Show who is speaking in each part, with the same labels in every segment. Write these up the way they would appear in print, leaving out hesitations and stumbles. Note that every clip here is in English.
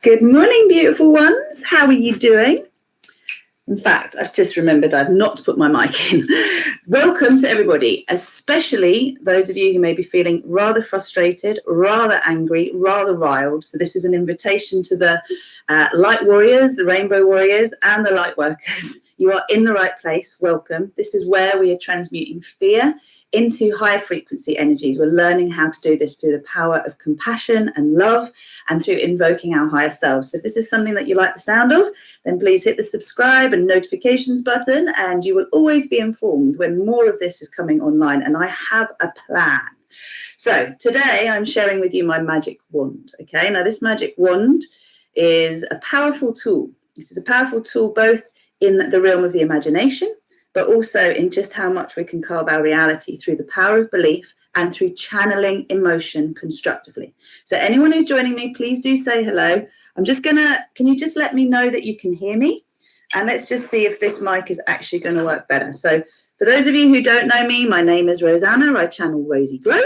Speaker 1: Good morning, beautiful ones. How are you doing? In fact, I've just remembered I've not put my mic in. Welcome to everybody, especially those of you who may be feeling rather frustrated, rather angry, rather riled. So this is an invitation to the light warriors, the rainbow warriors, and the light workers. You are in the right place. Welcome. This is where we are transmuting fear into higher frequency energies. We're learning how to do this through the power of compassion and love and through invoking our higher selves. So if this is something that you like the sound of, then please hit the subscribe and notifications button, and you will always be informed when more of this is coming online. And I have a plan. So today I'm sharing with you my magic wand. Okay, now this magic wand is a powerful tool. This is a powerful tool both in the realm of the imagination, but also in just how much we can carve our reality through the power of belief and through channeling emotion constructively. So anyone who's joining me, please do say hello. I'm just gonna, can you just let me know that you can hear me? And let's just see if this mic is actually gonna work better. So for those of you who don't know me, my name is Rosanna. I channel Rosy Glow.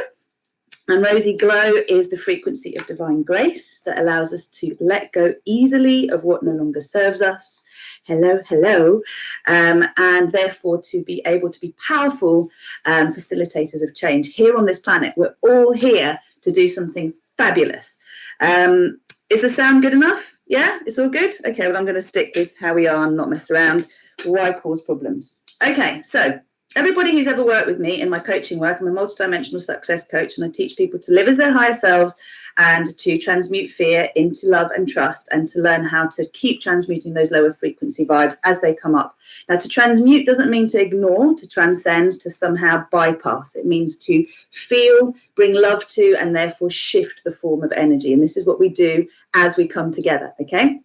Speaker 1: And Rosy Glow is the frequency of divine grace that allows us to let go easily of what no longer serves us. Hello, hello, and therefore to be able to be powerful facilitators of change here on this planet. We're all here to do something fabulous. Is the sound good enough? Yeah, it's all good? Okay, well, I'm going to stick with how we are and not mess around. Why cause problems? Okay, so everybody who's ever worked with me in my coaching work, I'm a multidimensional success coach, and I teach people to live as their higher selves and to transmute fear into love and trust, and to learn how to keep transmuting those lower frequency vibes as they come up. Now, to transmute doesn't mean to ignore, to transcend, to somehow bypass. It means to feel, bring love to, and therefore shift the form of energy. And this is what we do as we come together, okay?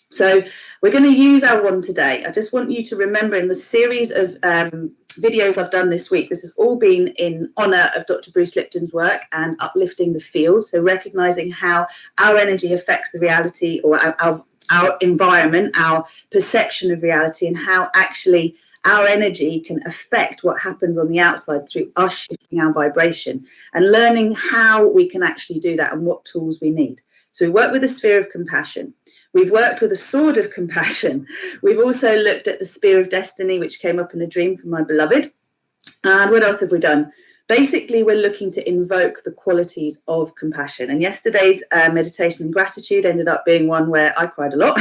Speaker 1: So we're going to use our wand today. I just want you to remember, in the series of videos I've done this week, this has all been in honor of Dr. Bruce Lipton's work and uplifting the field. So recognizing how our energy affects the reality, or our environment, our perception of reality, and how actually our energy can affect what happens on the outside through us shifting our vibration, and learning how we can actually do that and what tools we need. So we work with the sphere of compassion. We've worked with a sword of compassion. We've also looked at the spear of destiny, which came up in a dream from my beloved. And what else have we done? Basically, we're looking to invoke the qualities of compassion. And yesterday's meditation and gratitude ended up being one where I cried a lot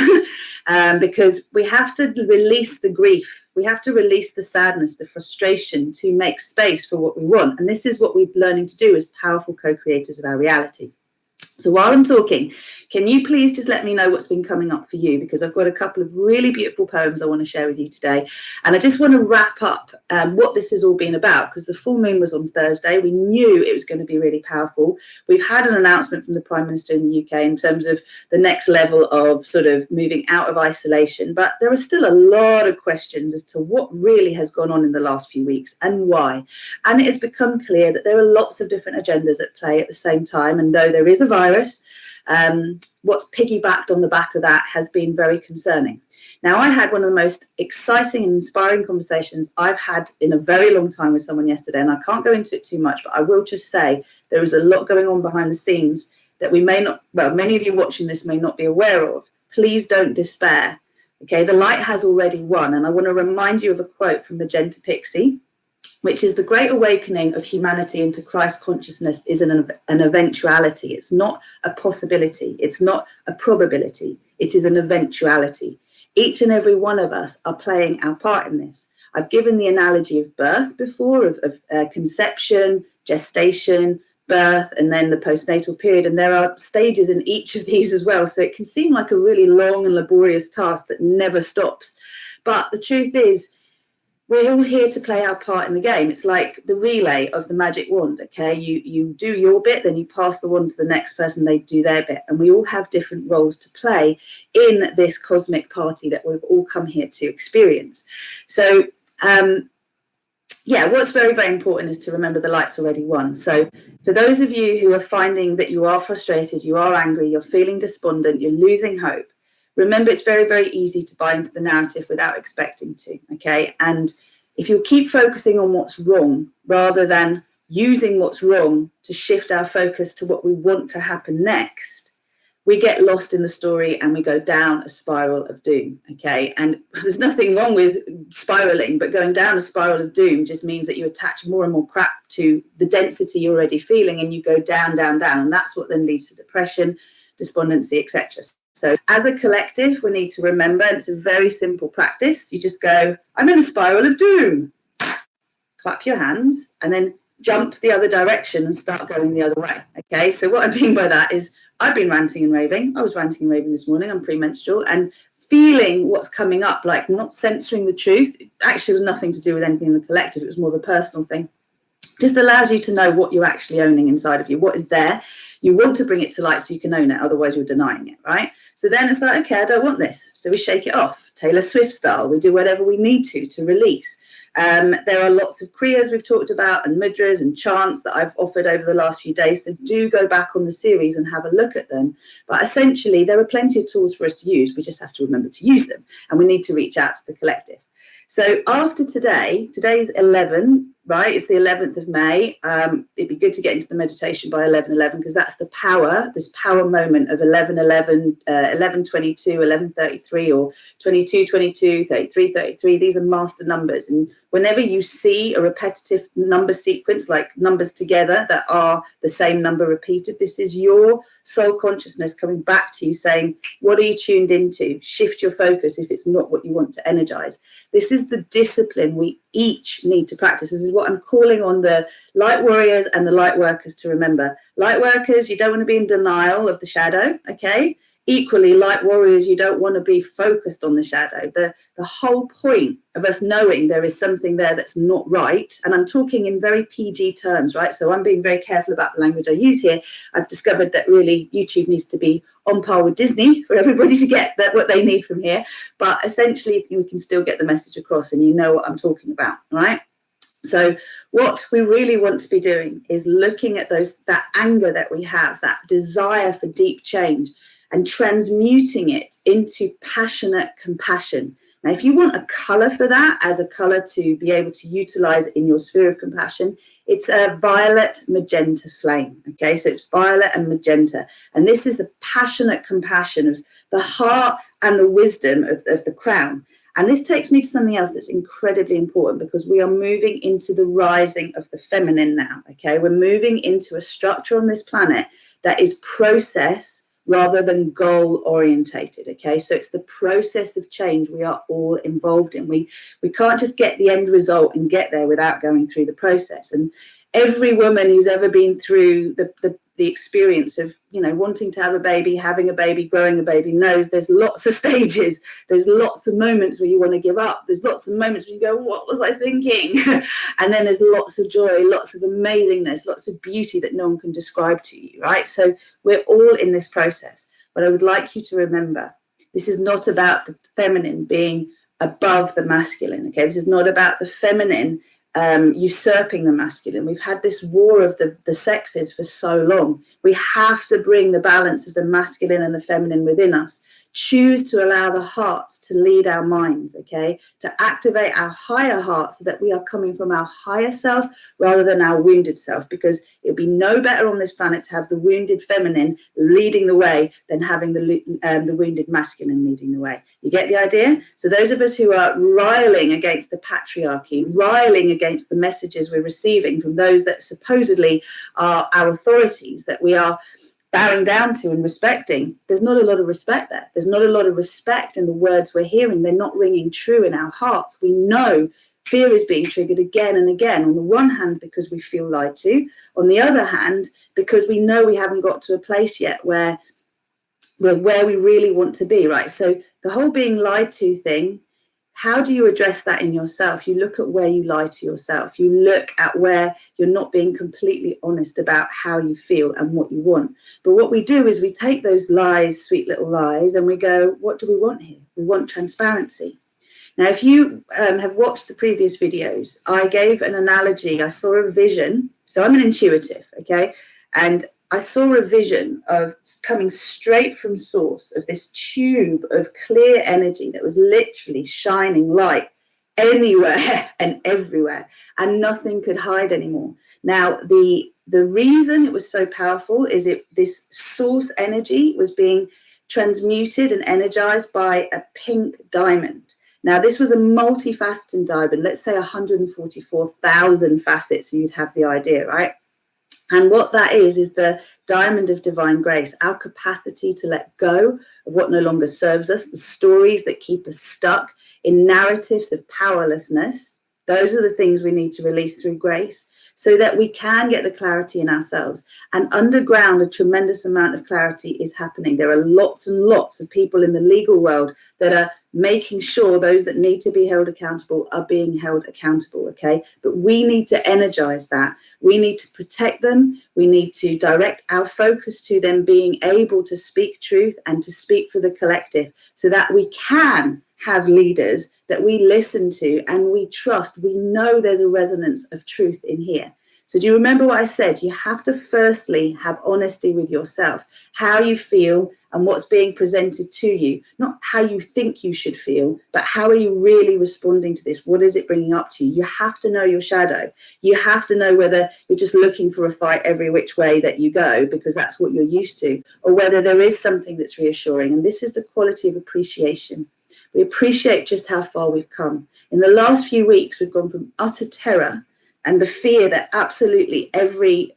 Speaker 1: because we have to release the grief. We have to release the sadness, the frustration, to make space for what we want. And this is what we're learning to do as powerful co-creators of our reality. So while I'm talking, can you please just let me know what's been coming up for you? Because I've got a couple of really beautiful poems I want to share with you today. And I just want to wrap up what this has all been about, because the full moon was on Thursday. We knew it was going to be really powerful. We've had an announcement from the Prime Minister in the UK in terms of the next level of sort of moving out of isolation. But there are still a lot of questions as to what really has gone on in the last few weeks and why. And it has become clear that there are lots of different agendas at play at the same time. And though there is a virus, what's piggybacked on the back of that has been very concerning. Now, I had one of the most exciting and inspiring conversations I've had in a very long time with someone yesterday, and I can't go into it too much, but I will just say there is a lot going on behind the scenes that we may not, well, many of you watching this may not be aware of. Please don't despair. Okay, the light has already won. And I want to remind you of a quote from Magenta Pixie, which is: the great awakening of humanity into Christ consciousness is an eventuality. It's not a possibility. It's not a probability. It is an eventuality. Each and every one of us are playing our part in this. I've given the analogy of birth before, of conception, gestation, birth, and then the postnatal period. And there are stages in each of these as well. So it can seem like a really long and laborious task that never stops. But the truth is, we're all here to play our part in the game. It's like the relay of the magic wand, okay? You do your bit, then you pass the wand to the next person, they do their bit. And we all have different roles to play in this cosmic party that we've all come here to experience. So, yeah, what's very, very important is to remember the light's already won. So for those of you who are finding that you are frustrated, you are angry, you're feeling despondent, you're losing hope, remember, it's very, very easy to buy into the narrative without expecting to, okay? And if you keep focusing on what's wrong rather than using what's wrong to shift our focus to what we want to happen next, we get lost in the story and we go down a spiral of doom, okay? And there's nothing wrong with spiraling, but going down a spiral of doom just means that you attach more and more crap to the density you're already feeling, and you go down, down, down. And that's what then leads to depression, despondency, etc. So as a collective, we need to remember, and it's a very simple practice. You just go, I'm in a spiral of doom. Clap your hands and then jump the other direction and start going the other way, okay? So what I mean by that is I've been ranting and raving. I was ranting and raving this morning. I'm premenstrual and feeling what's coming up, like not censoring the truth. It actually was nothing to do with anything in the collective. It was more of a personal thing. Just allows you to know what you're actually owning inside of you, what is there. You want to bring it to light so you can own it, otherwise you're denying it, right? So then it's like, okay, I don't want this. So we shake it off, Taylor Swift style. We do whatever we need to release. There are lots of kriyas we've talked about and mudras and chants that I've offered over the last few days. So do go back on the series and have a look at them. But essentially, there are plenty of tools for us to use. We just have to remember to use them. And we need to reach out to the collective. So after today's 11, right? It's the 11th of May. It'd be good to get into the meditation by 11:11 because that's the power, this power moment of 11:11, 11:22, 11:33, or 22:22, 33:33. These are master numbers. And whenever you see a repetitive number sequence, like numbers together that are the same number repeated, this is your soul consciousness coming back to you saying, what are you tuned into? Shift your focus if it's not what you want to energize. This is the discipline we each need to practice. This is what I'm calling on the light warriors and the light workers to remember. Light workers, you don't want to be in denial of the shadow, okay? Equally, light warriors, you don't want to be focused on the shadow. The whole point of us knowing there is something there that's not right, and I'm talking in very PG terms, right? So I'm being very careful about the language I use here. I've discovered that really YouTube needs to be on par with Disney for everybody to get what they need from here. But essentially, we can still get the message across, and you know what I'm talking about, right? So what we really want to be doing is looking at that anger that we have, that desire for deep change, and transmuting it into passionate compassion. Now, if you want a color for that, as a color to be able to utilize in your sphere of compassion, it's a violet magenta flame. Okay, so it's violet and magenta. And this is the passionate compassion of the heart and the wisdom of the crown. And this takes me to something else that's incredibly important, because we are moving into the rising of the feminine now. Okay, we're moving into a structure on this planet that is process rather than goal orientated. Okay, so it's the process of change we are all involved in. We can't just get the end result and get there without going through the process. And every woman who's ever been through the experience of, you know, wanting to have a baby, having a baby, growing a baby, knows there's lots of stages. There's lots of moments where you want to give up. There's lots of moments where you go, what was I thinking? And then there's lots of joy, lots of amazingness, lots of beauty that no one can describe to you, right? So we're all in this process. But I would like you to remember, this is not about the feminine being above the masculine. Okay, this is not about the feminine usurping the masculine. We've had this war of the sexes for so long. We have to bring the balance of the masculine and the feminine within us. Choose to allow the heart to lead our minds, okay? To activate our higher heart so that we are coming from our higher self rather than our wounded self, because it would be no better on this planet to have the wounded feminine leading the way than having the wounded masculine leading the way. You get the idea? So those of us who are riling against the patriarchy, riling against the messages we're receiving from those that supposedly are our authorities, that we are bowing down to and respecting, there's not a lot of respect there. There's not a lot of respect in the words we're hearing. They're not ringing true in our hearts. We know fear is being triggered again and again. On the one hand, because we feel lied to. On the other hand, because we know we haven't got to a place yet where we're where we really want to be, right? So the whole being lied to thing, how do you address that in yourself? You look at where you lie to yourself. You look at where you're not being completely honest about how you feel and what you want. But what we do is we take those lies, sweet little lies, and we go, what do we want here? We want transparency. Now, if you have watched the previous videos, I gave an analogy. I saw a vision. So I'm an intuitive, okay? And I saw a vision of coming straight from source of this tube of clear energy that was literally shining light anywhere and everywhere, and nothing could hide anymore. Now, the reason it was so powerful is this source energy was being transmuted and energized by a pink diamond. Now, this was a multifaceted diamond, let's say 144,000 facets, so you'd have the idea, right? And what that is the diamond of divine grace, our capacity to let go of what no longer serves us, the stories that keep us stuck in narratives of powerlessness. Those are the things we need to release through grace so that we can get the clarity in ourselves. And underground, a tremendous amount of clarity is happening. There are lots and lots of people in the legal world that are making sure those that need to be held accountable are being held accountable, okay? But we need to energize that. We need to protect them. We need to direct our focus to them being able to speak truth and to speak for the collective so that we can have leaders that we listen to and we trust. We know there's a resonance of truth in here. So do you remember what I said? You have to firstly have honesty with yourself, how you feel and what's being presented to you, not how you think you should feel, but how are you really responding to this? What is it bringing up to you? You have to know your shadow. You have to know whether you're just looking for a fight every which way that you go because that's what you're used to, or whether there is something that's reassuring. And this is the quality of appreciation. We appreciate just how far we've come. In the last few weeks, we've gone from utter terror and the fear that absolutely every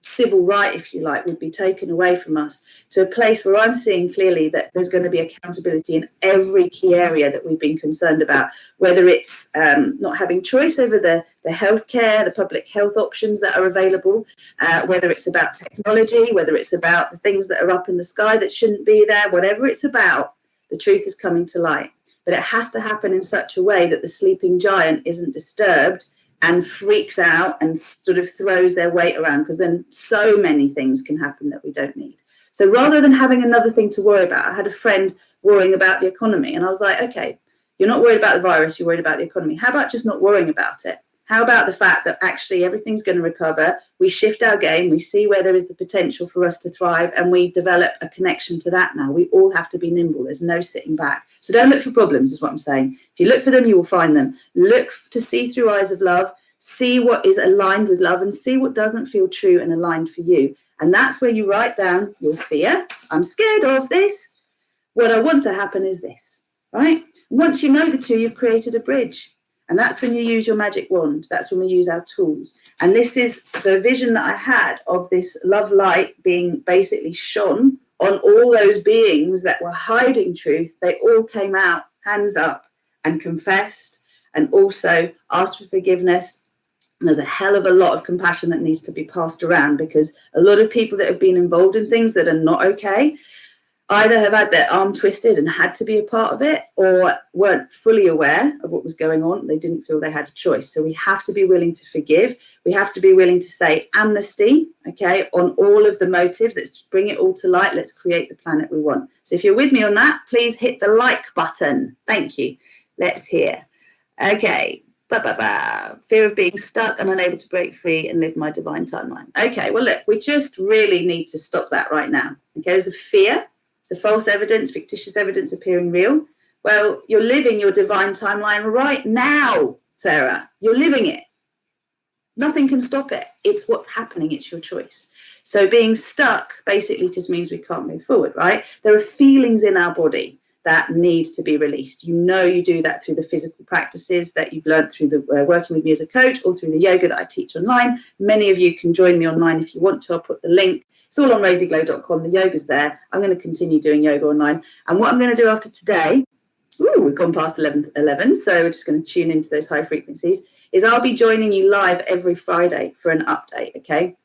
Speaker 1: civil right, if you like, would be taken away from us to a place where I'm seeing clearly that there's going to be accountability in every key area that we've been concerned about, whether it's not having choice over the healthcare, the public health options that are available, whether it's about technology, whether it's about the things that are up in the sky that shouldn't be there, whatever it's about, the truth is coming to light. But it has to happen in such a way that the sleeping giant isn't disturbed and freaks out and sort of throws their weight around, because then so many things can happen that we don't need. So rather than having another thing to worry about, I had a friend worrying about the economy, and I was like, okay, you're not worried about the virus, you're worried about the economy. How about just not worrying about it? How about the fact that actually everything's going to recover? We shift our game, we see where there is the potential for us to thrive, and we develop a connection to that now. We all have to be nimble. There's no sitting back. So don't look for problems, is what I'm saying. If you look for them, you will find them. Look to see through eyes of love, see what is aligned with love, and see what doesn't feel true and aligned for you. And that's where you write down your fear. I'm scared of this. What I want to happen is this, right? Once you know the two, you've created a bridge. And that's when you use your magic wand. That's when we use our tools. And this is the vision that I had of this love light being basically shone on all those beings that were hiding truth. They all came out, hands up, and confessed, and also asked for forgiveness. And there's a hell of a lot of compassion that needs to be passed around, because a lot of people that have been involved in things that are not okay either have had their arm twisted and had to be a part of it, or weren't fully aware of what was going on. They didn't feel they had a choice. So we have to be willing to forgive. We have to be willing to say amnesty, okay, on all of the motives. Let's bring it all to light. Let's create the planet we want. So if you're with me on that, please hit the like button. Thank you. Let's hear. Okay. Fear of being stuck and unable to break free and live my divine timeline. Okay, well, look, we just really need to stop that right now. Okay, there's a fear. So false evidence, fictitious evidence appearing real. Well, you're living your divine timeline right now, Sarah. You're living it. Nothing can stop it. It's what's happening. It's your choice. So being stuck basically just means we can't move forward, right? There are feelings in our body that need to be released. You know you do that through the physical practices that you've learned through the working with me as a coach, or through the yoga that I teach online. Many of you can join me online if you want to. I'll put the link. It's all on rosyglow.com. The yoga's there. I'm going to continue doing yoga online. And what I'm going to do after today, we've gone past 11, so we're just going to tune into those high frequencies, is I'll be joining you live every Friday for an update, okay?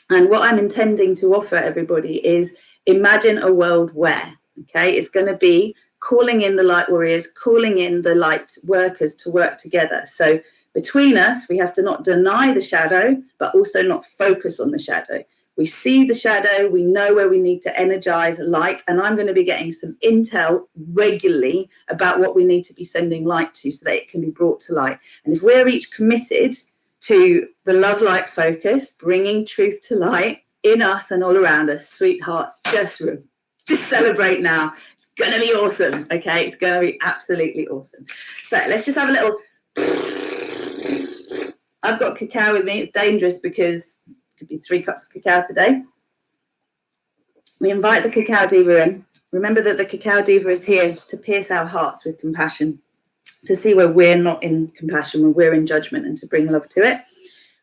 Speaker 1: And what I'm intending to offer everybody is imagine a world where, okay, it's going to be calling in the light warriors, calling in the light workers to work together. So between us, we have to not deny the shadow, but also not focus on the shadow. We see the shadow, we know where we need to energize light, and I'm going to be getting some intel regularly about what we need to be sending light to so that it can be brought to light. And if we're each committed to the love light focus, bringing truth to light in us and all around us, sweethearts, just celebrate now. It's going to be awesome, okay? It's going to be absolutely awesome. So let's just have a little I've got cacao with me. It's dangerous because it could be 3 cups of cacao today. We invite the cacao diva in. Remember that the cacao diva is here to pierce our hearts with compassion, to see where we're not in compassion, when we're in judgment, and to bring love to it.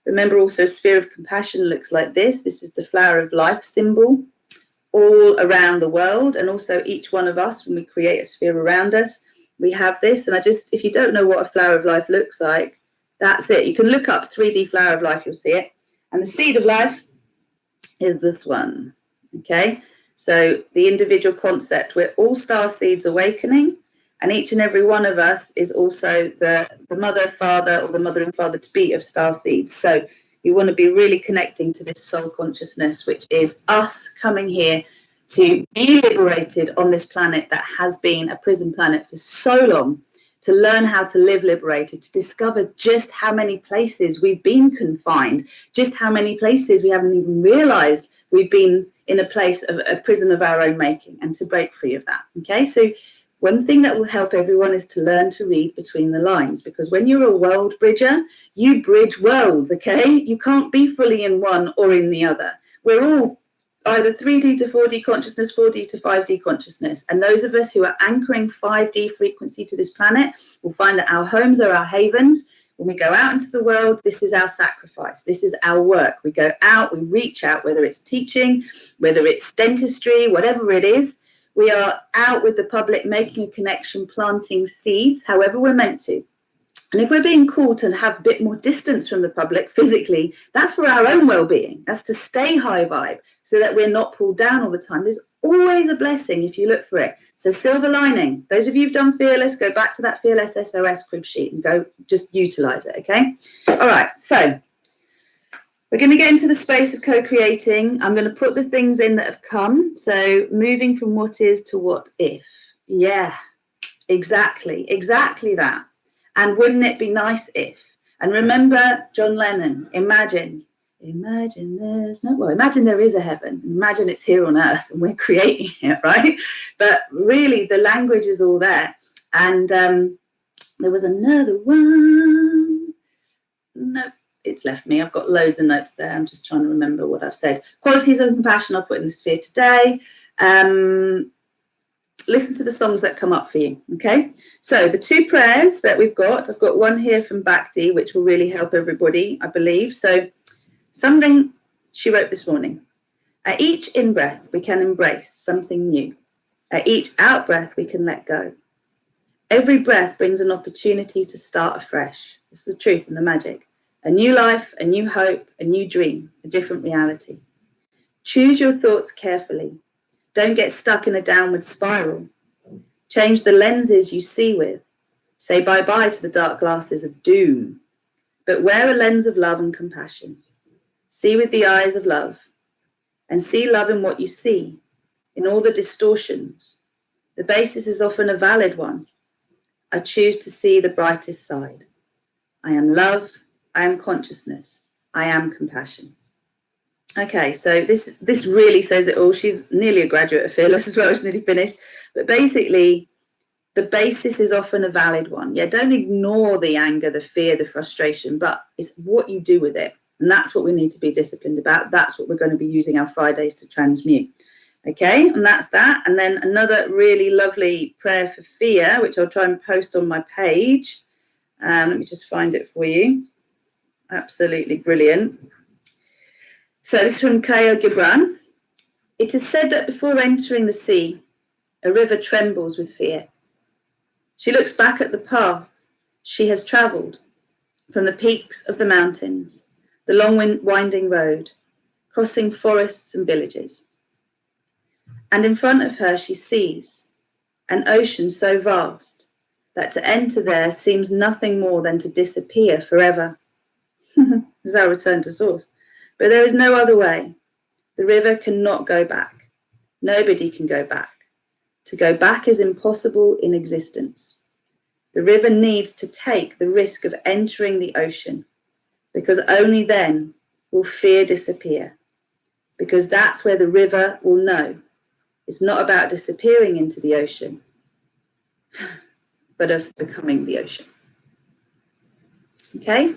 Speaker 1: Remember also, a sphere of compassion looks like this. This is the flower of life symbol all around the world, and also each one of us, when we create a sphere around us, we have this. And if you don't know what a flower of life looks like, that's it. You can look up 3D flower of life, you'll see it. And the seed of life is this one, okay? So the individual concept, we're all star seeds awakening, and each and every one of us is also the mother, father, or the mother and father to be of star seeds. So you want to be really connecting to this soul consciousness, which is us coming here to be liberated on this planet that has been a prison planet for so long, to learn how to live liberated, to discover just how many places we've been confined, just how many places we haven't even realized we've been in a place of a prison of our own making, and to break free of that. Okay, so one thing that will help everyone is to learn to read between the lines, because when you're a world bridger, you bridge worlds, okay? You can't be fully in one or in the other. We're all either 3D to 4D consciousness, 4D to 5D consciousness. And those of us who are anchoring 5D frequency to this planet will find that our homes are our havens. When we go out into the world, this is our sacrifice. This is our work. We go out, we reach out, whether it's teaching, whether it's dentistry, whatever it is. We are out with the public, making a connection, planting seeds, however we're meant to. And if we're being called to have a bit more distance from the public physically, that's for our own well-being. That's to stay high vibe so that we're not pulled down all the time. There's always a blessing if you look for it. So silver lining. Those of you who've done Fearless, go back to that Fearless SOS crib sheet and go just utilize it, okay? All right, so we're going to get into the space of co-creating. I'm going to put the things in that have come. So moving from what is to what if. Yeah, exactly that. And wouldn't it be nice if? And remember John Lennon, imagine there is a heaven. Imagine it's here on earth and we're creating it, right? But really the language is all there. And there was another one. No, it's left me. I've got loads of notes there. I'm just trying to remember what I've said. Qualities of compassion I'll put in the sphere today. Listen to the songs that come up for you, okay? So the 2 prayers that we've got, I've got one here from Bhakti, which will really help everybody, I believe. So something she wrote this morning. At each in-breath, we can embrace something new. At each out-breath, we can let go. Every breath brings an opportunity to start afresh. It's the truth and the magic. A new life, a new hope, a new dream, a different reality. Choose your thoughts carefully. Don't get stuck in a downward spiral. Change the lenses you see with. Say bye-bye to the dark glasses of doom. But wear a lens of love and compassion. See with the eyes of love. And see love in what you see, in all the distortions. The basis is often a valid one. I choose to see the brightest side. I am love. I am consciousness. I am compassion. Okay, so this really says it all. She's nearly a graduate of Fearless as well. She's nearly finished. But basically, the basis is often a valid one. Yeah, don't ignore the anger, the fear, the frustration, but it's what you do with it. And that's what we need to be disciplined about. That's what we're going to be using our Fridays to transmute. Okay, and that's that. And then another really lovely prayer for fear, which I'll try and post on my page. Let me just find it for you. Absolutely brilliant. So this is from Kaya Gibran. It is said that before entering the sea, a river trembles with fear. She looks back at the path she has travelled from the peaks of the mountains, the long winding road, crossing forests and villages. And in front of her she sees an ocean so vast that to enter there seems nothing more than to disappear forever. This is our return to source. But there is no other way. The river cannot go back. Nobody can go back. To go back is impossible in existence. The river needs to take the risk of entering the ocean, because only then will fear disappear. Because that's where the river will know. It's not about disappearing into the ocean, but of becoming the ocean. Okay,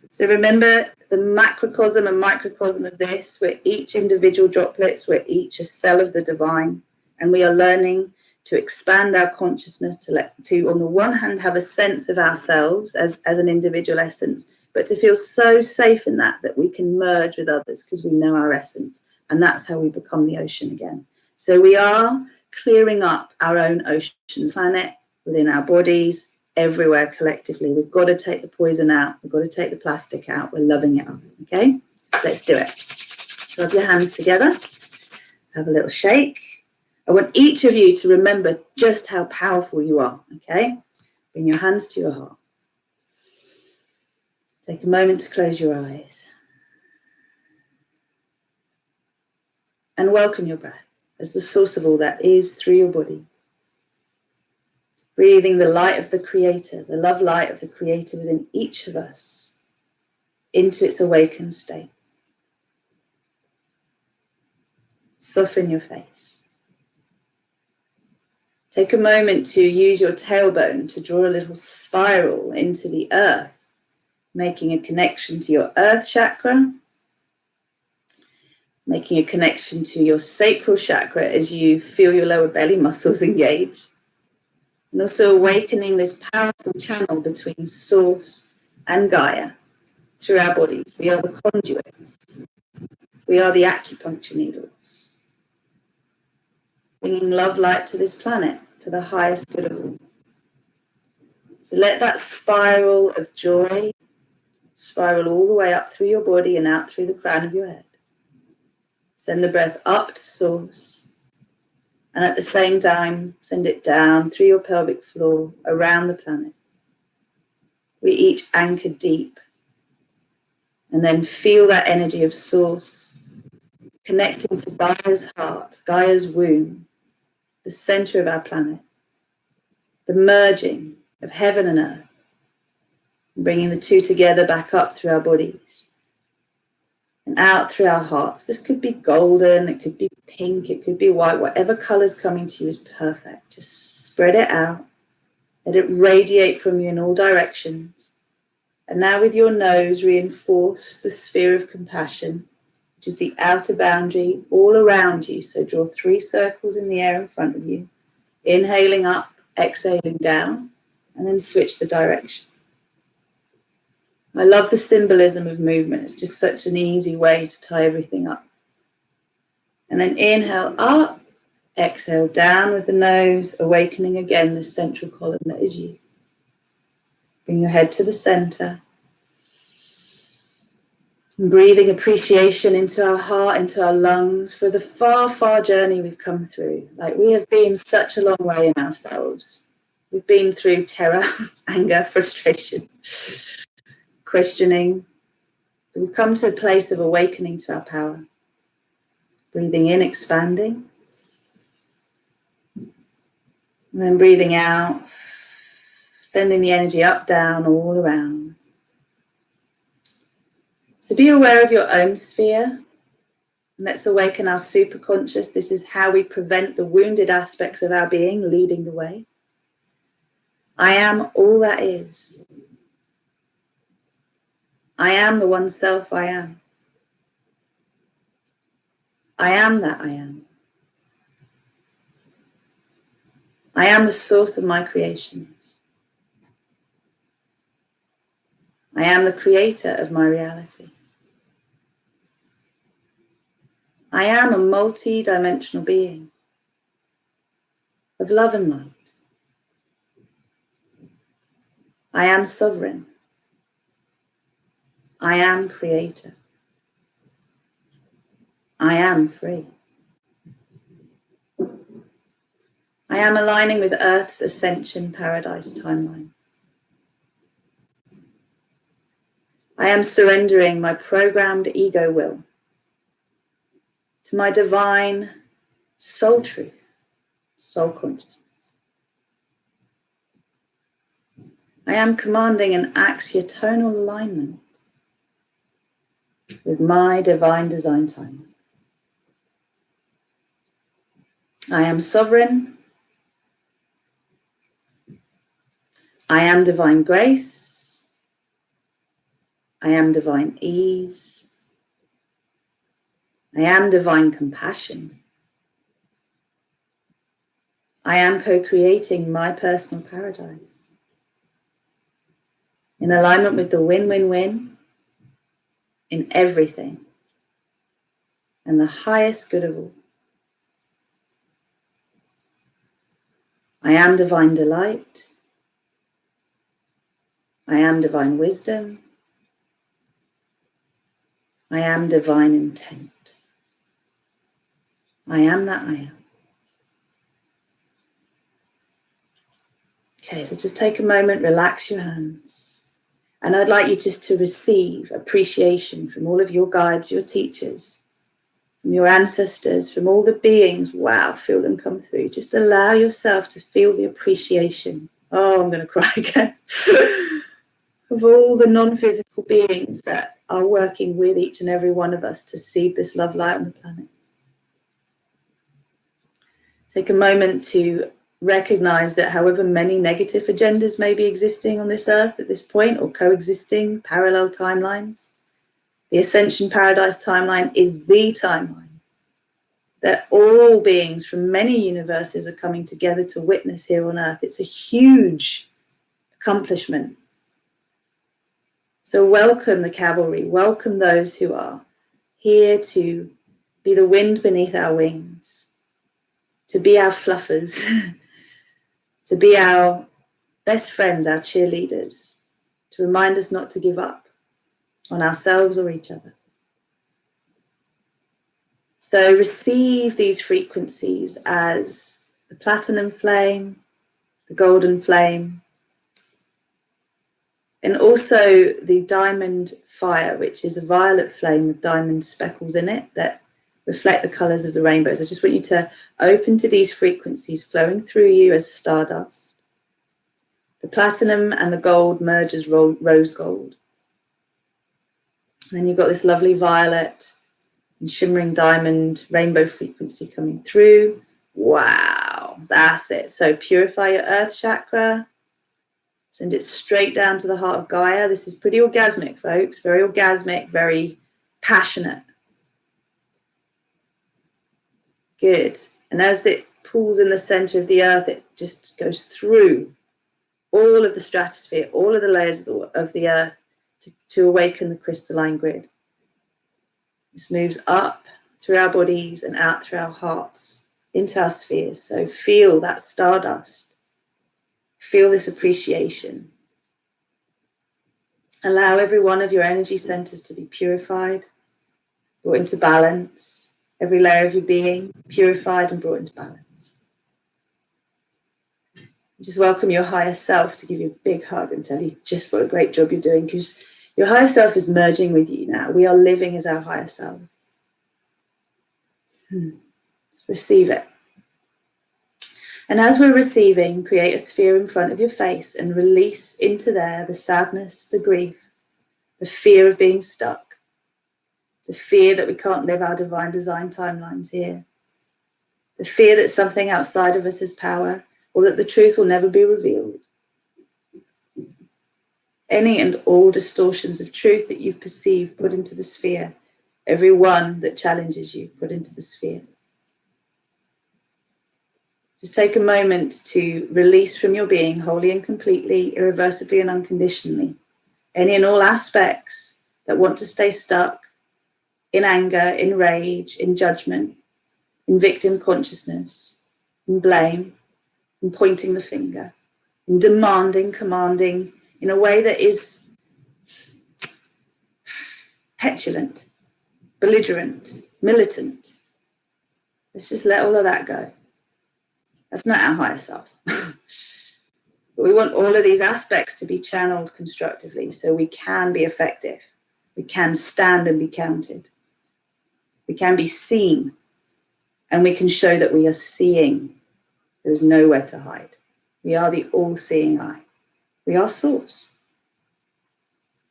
Speaker 1: so remember the macrocosm and microcosm of this. We're each individual droplets, we're each a cell of the divine, and we are learning to expand our consciousness to on the one hand, have a sense of ourselves as an individual essence, but to feel so safe in that we can merge with others because we know our essence. And that's how we become the ocean again. So we are clearing up our own ocean planet within our bodies, everywhere collectively. We've got to take the poison out. We've got to take the plastic out. We're loving it up. Okay, let's do it. Rub your hands together. Have a little shake. I want each of you to remember just how powerful you are. Okay, bring your hands to your heart. Take a moment to close your eyes. And welcome your breath as the source of all that is through your body. Breathing the light of the Creator, the love light of the Creator within each of us into its awakened state. Soften your face. Take a moment to use your tailbone to draw a little spiral into the earth, making a connection to your earth chakra, making a connection to your sacral chakra as you feel your lower belly muscles engage. And also awakening this powerful channel between Source and Gaia through our bodies. We are the conduits. We are the acupuncture needles. Bringing love light to this planet for the highest good of all. So let that spiral of joy spiral all the way up through your body and out through the crown of your head. Send the breath up to Source. And at the same time, send it down through your pelvic floor, around the planet. We each anchor deep. And then feel that energy of Source connecting to Gaia's heart, Gaia's womb, the center of our planet. The merging of heaven and earth. Bringing the two together back up through our bodies. And out through our hearts. This could be golden, it could be pink, it could be white. Whatever color's coming to you is perfect. Just spread it out. Let it radiate from you in all directions. And now with your nose, reinforce the sphere of compassion, which is the outer boundary all around you. So draw 3 circles in the air in front of you. Inhaling up, exhaling down, and then switch the direction. I love the symbolism of movement. It's just such an easy way to tie everything up. And then inhale up, exhale down with the nose, awakening again the central column that is you. Bring your head to the center. And breathing appreciation into our heart, into our lungs for the far, far journey we've come through. Like we have been such a long way in ourselves. We've been through terror, anger, frustration, questioning. We've come to a place of awakening to our power. Breathing in, expanding. And then breathing out, sending the energy up, down, all around. So be aware of your own sphere. Let's awaken our superconscious. This is how we prevent the wounded aspects of our being leading the way. I am all that is. I am the one self I am. I am that I am. I am the source of my creations. I am the creator of my reality. I am a multi-dimensional being of love and light. I am sovereign. I am creator. I am free. I am aligning with Earth's ascension paradise timeline. I am surrendering my programmed ego will to my divine soul truth, soul consciousness. I am commanding an axiotonal alignment with my divine design timeline. I am sovereign. I am divine grace. I am divine ease. I am divine compassion. I am co-creating my personal paradise in alignment with the win-win-win in everything and the highest good of all. I am divine delight. I am divine wisdom. I am divine intent. I am that I am. Okay, so just take a moment, relax your hands. And I'd like you just to receive appreciation from all of your guides, your teachers, from your ancestors, from all the beings. Wow, feel them come through. Just allow yourself to feel the appreciation. Oh, I'm going to cry again. Of all the non-physical beings that are working with each and every one of us to seed this love light on the planet. Take a moment to recognize that however many negative agendas may be existing on this earth at this point, or coexisting parallel timelines, the Ascension Paradise timeline is the timeline that all beings from many universes are coming together to witness here on earth. It's a huge accomplishment. So welcome the cavalry, welcome those who are here to be the wind beneath our wings, to be our fluffers, to be our best friends, our cheerleaders, to remind us not to give up on ourselves or each other. So receive these frequencies as the platinum flame, the golden flame, and also the diamond fire, which is a violet flame with diamond speckles in it that reflect the colours of the rainbows. I just want you to open to these frequencies flowing through you as stardust. The platinum and the gold merge as rose gold. And then you've got this lovely violet and shimmering diamond rainbow frequency coming through. Wow, that's it. So purify your earth chakra. Send it straight down to the heart of Gaia. This is pretty orgasmic, folks. Very orgasmic, very passionate. Good. And as it pulls in the center of the earth, it just goes through all of the stratosphere, all of the layers of the earth to awaken the crystalline grid. This moves up through our bodies and out through our hearts into our spheres. So feel that stardust. Feel this appreciation. Allow every one of your energy centers to be purified, brought into balance. Every layer of your being purified and brought into balance. Just welcome your higher self to give you a big hug and tell you just what a great job you're doing, because your higher self is merging with you now. We are living as our higher self. Just receive it. And as we're receiving, create a sphere in front of your face and release into there the sadness, the grief, the fear of being stuck, the fear that we can't live our divine design timelines here, the fear that something outside of us has power, or that the truth will never be revealed. Any and all distortions of truth that you've perceived, put into the sphere. Every one that challenges you, put into the sphere. Just take a moment to release from your being wholly and completely, irreversibly and unconditionally, any and all aspects that want to stay stuck in anger, in rage, in judgment, in victim consciousness, in blame, in pointing the finger, in demanding, commanding, in a way that is petulant, belligerent, militant. Let's just let all of that go. That's not our higher self. But we want all of these aspects to be channeled constructively so we can be effective. We can stand and be counted. We can be seen, and we can show that we are seeing. There is nowhere to hide. We are the all-seeing eye. We are source.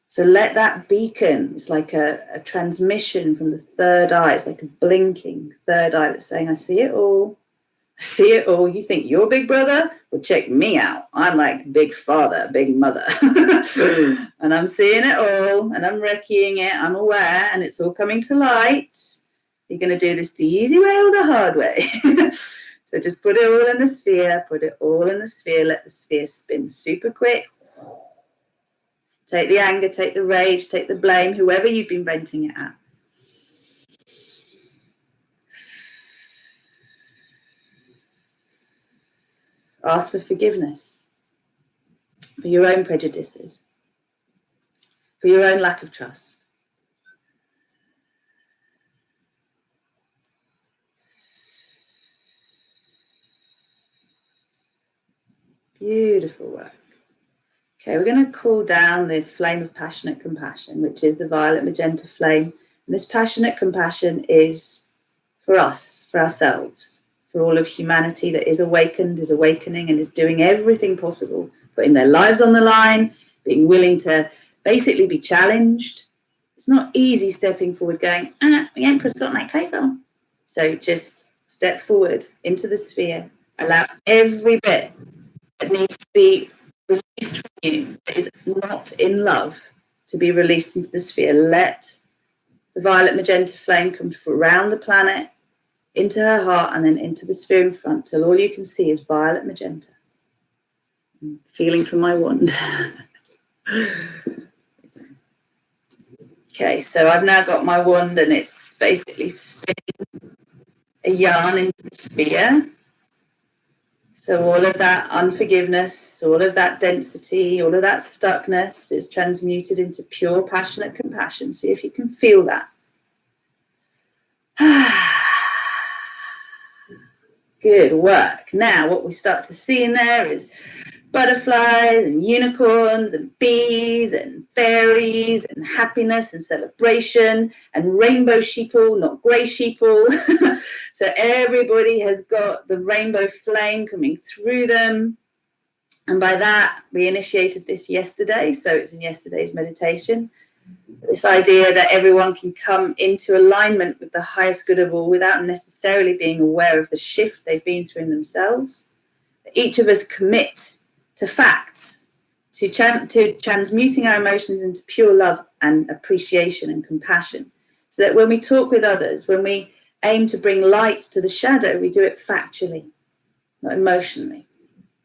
Speaker 1: So let that beacon, it's like a transmission from the third eye. It's like a blinking third eye that's saying, I see it all. I see it all. You think you're big brother? Well, Well, check me out. I'm like big father, big mother. And I'm seeing it all and I'm recceing it. I'm aware and it's all coming to light. You're going to do this the easy way or the hard way. So just put it all in the sphere. Put it all in the sphere. Let the sphere spin super quick. Take the anger, take the rage, take the blame, whoever you've been venting it at. Ask for forgiveness for your own prejudices, for your own lack of trust. Beautiful work. Okay, we're going to cool down the flame of passionate compassion, which is the violet magenta flame. And this passionate compassion is for us, for ourselves, for all of humanity that is awakened, is awakening, and is doing everything possible, putting their lives on the line, being willing to basically be challenged. It's not easy stepping forward going, the Emperor's got my clothes on. So just step forward into the sphere, allow every bit that needs to be released from you, that is not in love, to be released into the sphere. Let the violet magenta flame come around the planet, into her heart, and then into the sphere in front, till all you can see is violet magenta. I'm feeling for my wand. Okay, so I've now got my wand, and it's basically spinning a yarn into the sphere. So all of that unforgiveness, all of that density, all of that stuckness is transmuted into pure passionate compassion. See if you can feel that. Good work. Now what we start to see in there is butterflies and unicorns and bees and fairies and happiness and celebration and rainbow sheeple, not grey sheeple. So everybody has got the rainbow flame coming through them. And by that, we initiated this yesterday. So it's in yesterday's meditation. This idea that everyone can come into alignment with the highest good of all without necessarily being aware of the shift they've been through in themselves. Each of us commit to facts, to transmuting our emotions into pure love and appreciation and compassion. So that when we talk with others, when we aim to bring light to the shadow, we do it factually, not emotionally.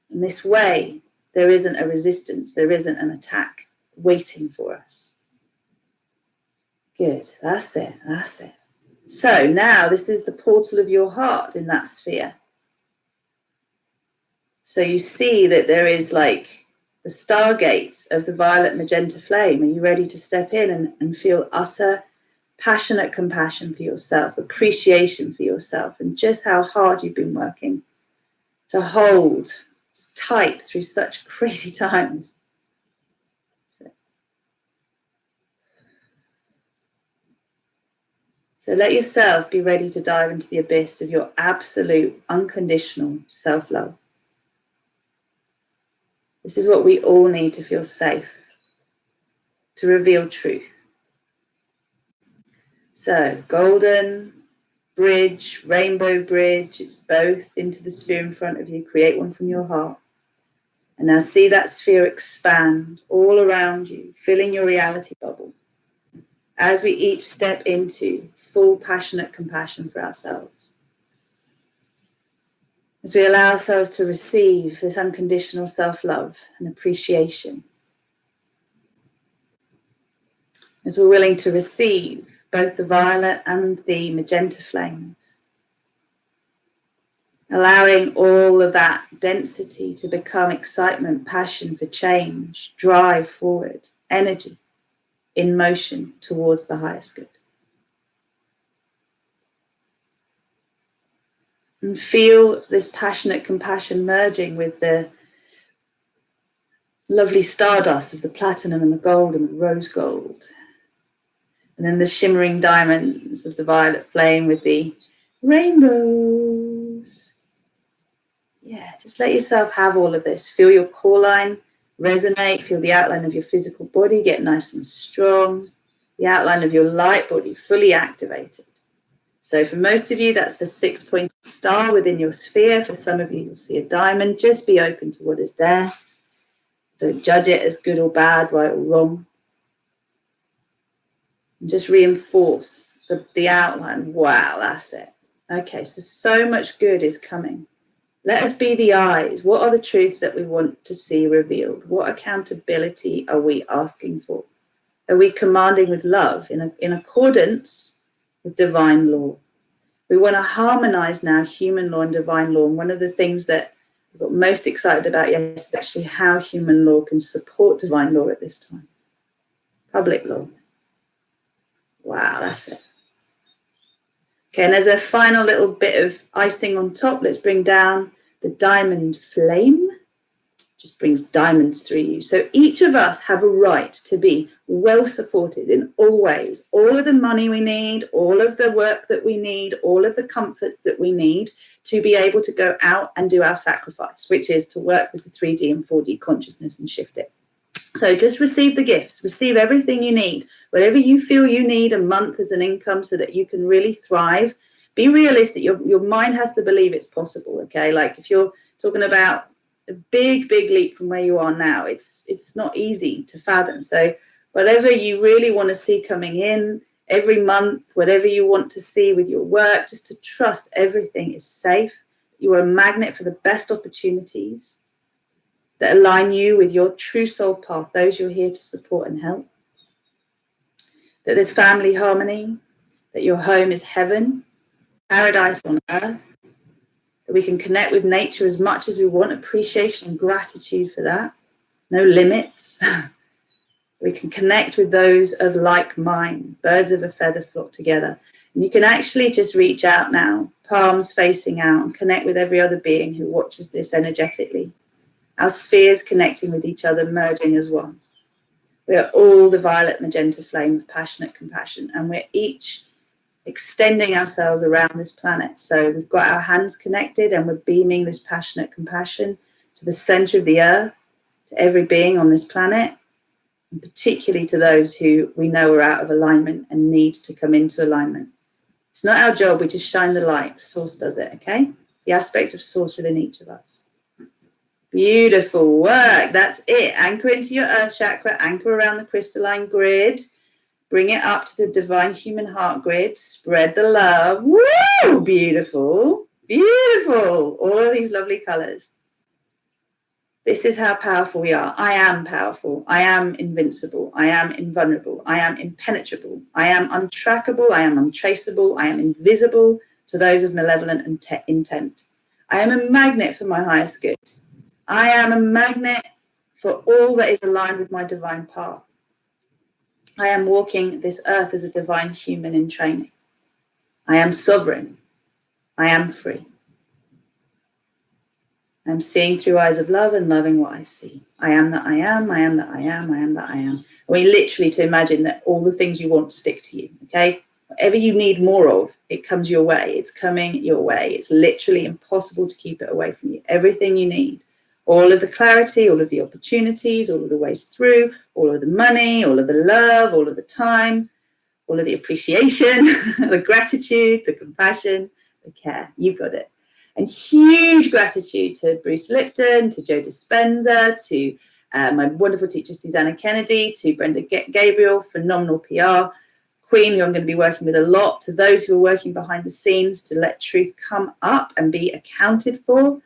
Speaker 1: In this way, there isn't a resistance, there isn't an attack waiting for us. Good, that's it, that's it. So now this is the portal of your heart in that sphere. So you see that there is like the stargate of the violet magenta flame. Are you ready to step in and feel utter passionate compassion for yourself, appreciation for yourself, and just how hard you've been working to hold tight through such crazy times? So let yourself be ready to dive into the abyss of your absolute unconditional self-love. This is what we all need to feel safe, to reveal truth. So golden bridge, rainbow bridge, it's both into the sphere in front of you. Create one from your heart. And now see that sphere expand all around you, filling your reality bubble. As we each step into full passionate compassion for ourselves. As we allow ourselves to receive this unconditional self-love and appreciation. As we're willing to receive both the violet and the magenta flames. Allowing all of that density to become excitement, passion for change, drive forward, energy in motion towards the highest good. And feel this passionate compassion merging with the lovely stardust of the platinum and the gold and the rose gold. And then the shimmering diamonds of the violet flame with the rainbows. Yeah, just let yourself have all of this. Feel your core line resonate. Feel the outline of your physical body get nice and strong. The outline of your light body fully activated. So for most of you, that's a 6-pointed star within your sphere. For some of you, you'll see a diamond. Just be open to what is there. Don't judge it as good or bad, right or wrong. And just reinforce the outline. Wow, that's it. Okay, so much good is coming. Let us be the eyes. What are the truths that we want to see revealed? What accountability are we asking for? Are we commanding with love in accordance with divine law? We want to harmonize now human law and divine law. And one of the things that I got most excited about yesterday is actually how human law can support divine law at this time. Public law. Wow, that's it. Okay, and as a final little bit of icing on top, let's bring down the diamond flame. Just brings diamonds through you. So each of us have a right to be well supported in all ways. All of the money we need, all of the work that we need, all of the comforts that we need to be able to go out and do our sacrifice, which is to work with the 3D and 4D consciousness and shift it. So just receive the gifts, receive everything you need, whatever you feel you need a month as an income so that you can really thrive. Be realistic. Your mind has to believe it's possible, okay? Like if you're talking about a big leap from where you are now, it's not easy to fathom. So whatever you really want to see coming in every month, whatever you want to see with your work, just to trust everything is safe. You are a magnet for the best opportunities that align you with your true soul path, those you're here to support and help. That there's family harmony, that your home is heaven, paradise on earth, that we can connect with nature as much as we want, appreciation and gratitude for that, no limits. We can connect with those of like mind, birds of a feather flock together. And you can actually just reach out now, palms facing out, and connect with every other being who watches this energetically. Our spheres connecting with each other, merging as one. We are all the violet magenta flame of passionate compassion, and we're each extending ourselves around this planet. So we've got our hands connected and we're beaming this passionate compassion to the center of the earth, to every being on this planet, and particularly to those who we know are out of alignment and need to come into alignment. It's not our job, we just shine the light. Source does it, okay? The aspect of source within each of us. Beautiful work. That's it. Anchor into your earth chakra, anchor around the crystalline grid, bring it up to the divine human heart grid, spread the love. Woo! Beautiful. Beautiful. All of these lovely colors. This is how powerful we are. I am powerful. I am invincible. I am invulnerable. I am impenetrable. I am untrackable. I am untraceable. I am invisible to those of malevolent intent. I am a magnet for my highest good. I am a magnet for all that is aligned with my divine path. I am walking this earth as a divine human in training. I am sovereign. I am free. I'm seeing through eyes of love and loving what I see. I am that I am, I am that I am, I am that I am. I want you literally to imagine that all the things you want stick to you, okay? Whatever you need more of, it comes your way. It's coming your way. It's literally impossible to keep it away from you. Everything you need. All of the clarity, all of the opportunities, all of the ways through, all of the money, all of the love, all of the time, all of the appreciation, the gratitude, the compassion, the care. You've got it. And huge gratitude to Bruce Lipton, to Joe Dispenza, to my wonderful teacher, Susanna Kennedy, to Brenda Gabriel, phenomenal PR queen, who I'm going to be working with a lot, to those who are working behind the scenes to let truth come up and be accounted for.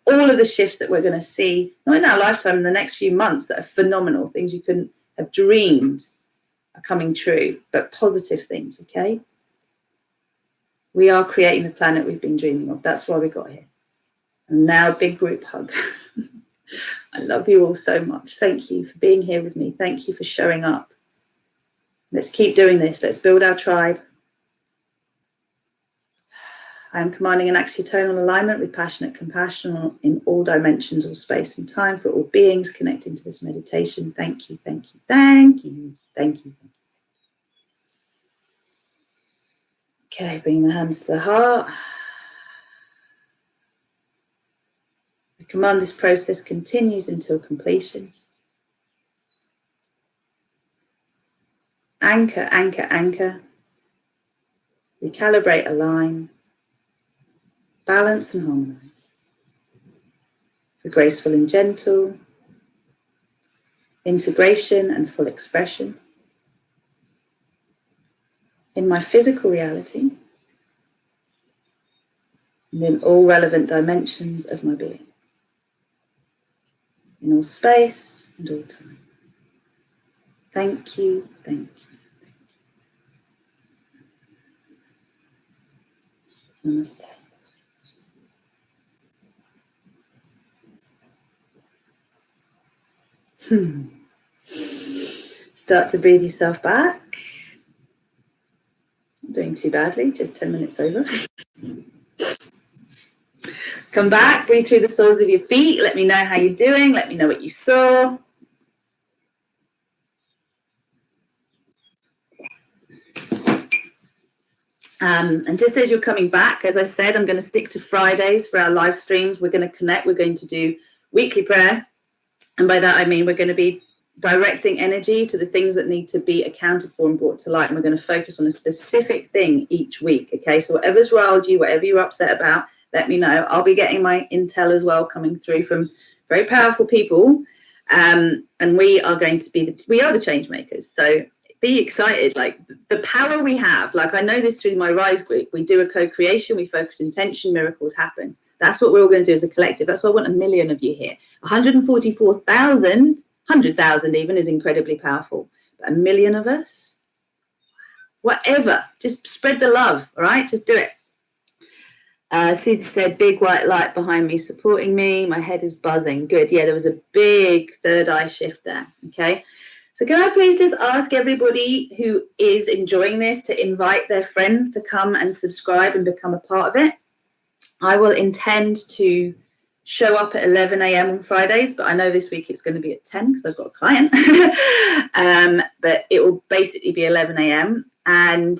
Speaker 1: All of the shifts that we're going to see, not in our lifetime, in the next few months, that are phenomenal, things you couldn't have dreamed are coming true, but positive things, okay? We are creating the planet we've been dreaming of. That's why we got here. And now a big group hug. I love you all so much. Thank you for being here with me. Thank you for showing up. Let's keep doing this. Let's build our tribe. I am commanding an axiotonal alignment with passionate compassion in all dimensions, all space and time for all beings connecting to this meditation. Thank you, thank you, thank you, thank you, thank you. Okay, bring the hands to the heart. I command this process continues until completion. Anchor, anchor, anchor. recalibrate, align, balance and harmonize. For graceful and gentle, integration and full expression. In my physical reality, and in all relevant dimensions of my being. In all space and all time. Thank you, thank you, thank you. Namaste. Start to breathe yourself back. Not doing too badly, just 10 minutes over. Come back, breathe through the soles of your feet. Let me know how you're doing. Let me know what you saw. And just as you're coming back, as I said, I'm going to stick to Fridays for our live streams. We're going to connect. We're going to do weekly prayer. And by that, I mean we're going to be directing energy to the things that need to be accounted for and brought to light. And we're going to focus on a specific thing each week. Okay, so whatever's riled you, whatever you're upset about, let me know. I'll be getting my intel as well coming through from very powerful people. And we are going to be, we are the change makers. So be excited, like the power we have. Like I know this through my Rise group. We do a co-creation, we focus intention, miracles happen. That's what we're all going to do as a collective. That's why I want 1 million of you here. 144,000, 100,000 even is incredibly powerful. But 1 million of us, whatever, just spread the love, all right? Just do it. Susie said, big white light behind me supporting me. My head is buzzing. Good. Yeah, there was a big third eye shift there. Okay. So can I please just ask everybody who is enjoying this to invite their friends to come and subscribe and become a part of it? I will intend to show up at 11 a.m. on Fridays, but I know this week it's going to be at 10 because I've got a client. But it will basically be 11 a.m. and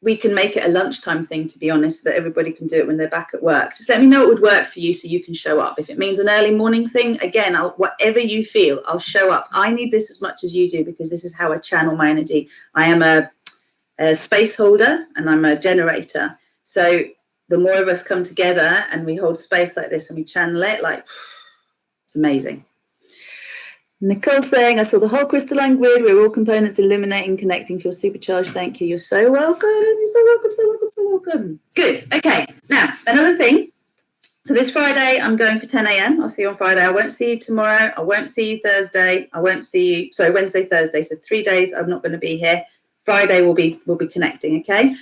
Speaker 1: we can make it a lunchtime thing, to be honest, so that everybody can do it when they're back at work. Just let me know what would work for you so you can show up. If it means an early morning thing, again, whatever you feel, I'll show up. I need this as much as you do because this is how I channel my energy. I am a space holder and I'm a generator. So the more of us come together and we hold space like this and we channel it, like, it's amazing. Nicole saying, I saw the whole crystalline grid. We're all components illuminating, connecting, feel supercharged. Thank you. You're so welcome. You're so welcome, so welcome, so welcome. Good. Okay. Now, another thing. So this Friday, I'm going for 10 a.m. I'll see you on Friday. I won't see you tomorrow. I won't see you Thursday. I won't see you, sorry, Wednesday, Thursday. So 3 days I'm not going to be here. Friday we'll be connecting, okay?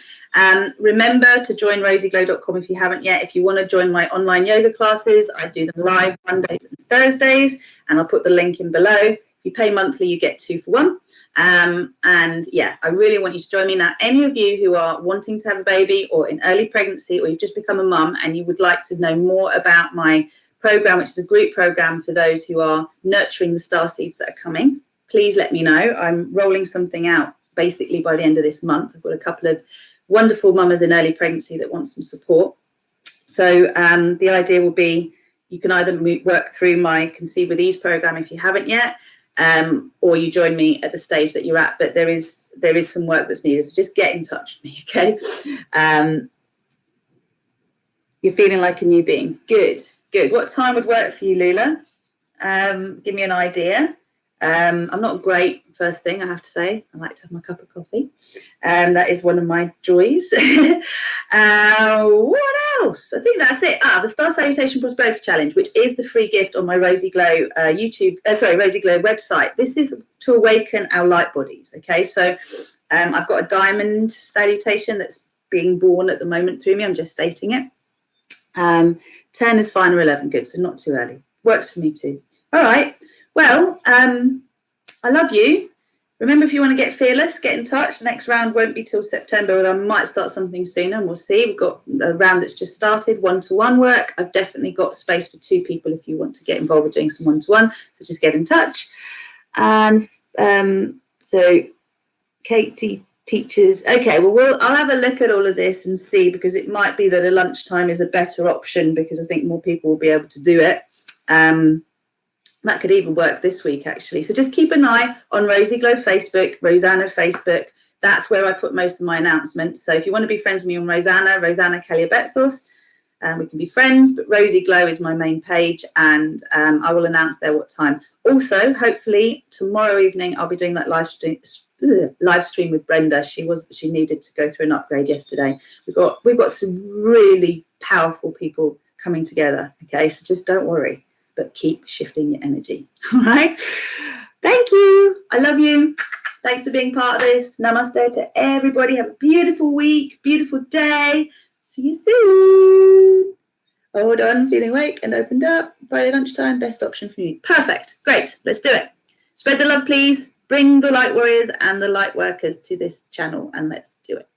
Speaker 1: Remember to join rosieglow.com if you haven't yet. If you want to join my online yoga classes, I do them live Mondays and Thursdays, and I'll put the link in below. If you pay monthly, you get 2 for 1. And yeah, I really want you to join me. Now, any of you who are wanting to have a baby or in early pregnancy, or you've just become a mum and you would like to know more about my program, which is a group program for those who are nurturing the star seeds that are coming, please let me know. I'm rolling something out basically by the end of this month. I've got a couple of wonderful mamas in early pregnancy that want some support. So the idea will be you can either work through my Conceive with Ease program if you haven't yet, or you join me at the stage that you're at. But there is some work that's needed, so just get in touch with me, okay? You're feeling like a new being. Good. What time would work for you, Lula? Give me an idea. I'm not great, first thing I have to say. I like to have my cup of coffee. That is one of my joys. What else? I think that's it. The Star Salutation Prosperity Challenge, which is the free gift on my Rosie Glow Rosie Glow website. This is to awaken our light bodies. Okay, so I've got a diamond salutation that's being born at the moment through me. I'm just stating it. 10 is fine or 11 good, so not too early. Works for me too. All right. Well, I love you. Remember, if you want to get fearless, get in touch. Next round won't be till September, but I might start something sooner, and we'll see. We've got a round that's just started, one-to-one work. I've definitely got space for 2 people if you want to get involved with doing some one-to-one, so just get in touch. And so Katie teachers. Okay, well, I'll have a look at all of this and see, because it might be that a lunchtime is a better option because I think more people will be able to do it. That could even work this week, actually. So just keep an eye on Rosie Glow Facebook, Rosanna Facebook, That's where I put most of my announcements. So if you want to be friends with me on Rosanna Kaliabetsos, we can be friends, but Rosie Glow is my main page, and I will announce there what time. Also, hopefully tomorrow evening I'll be doing that live stream with Brenda. She needed to go through an upgrade yesterday. We've got some really powerful people coming together. Okay, so just don't worry, but keep shifting your energy. All right. Thank you. I love you. Thanks for being part of this. Namaste to everybody. Have a beautiful week, beautiful day. See you soon. Hold on, feeling awake and opened up. Friday lunchtime, best option for you. Perfect. Great. Let's do it. Spread the love, please. Bring the light warriors and the light workers to this channel, and let's do it.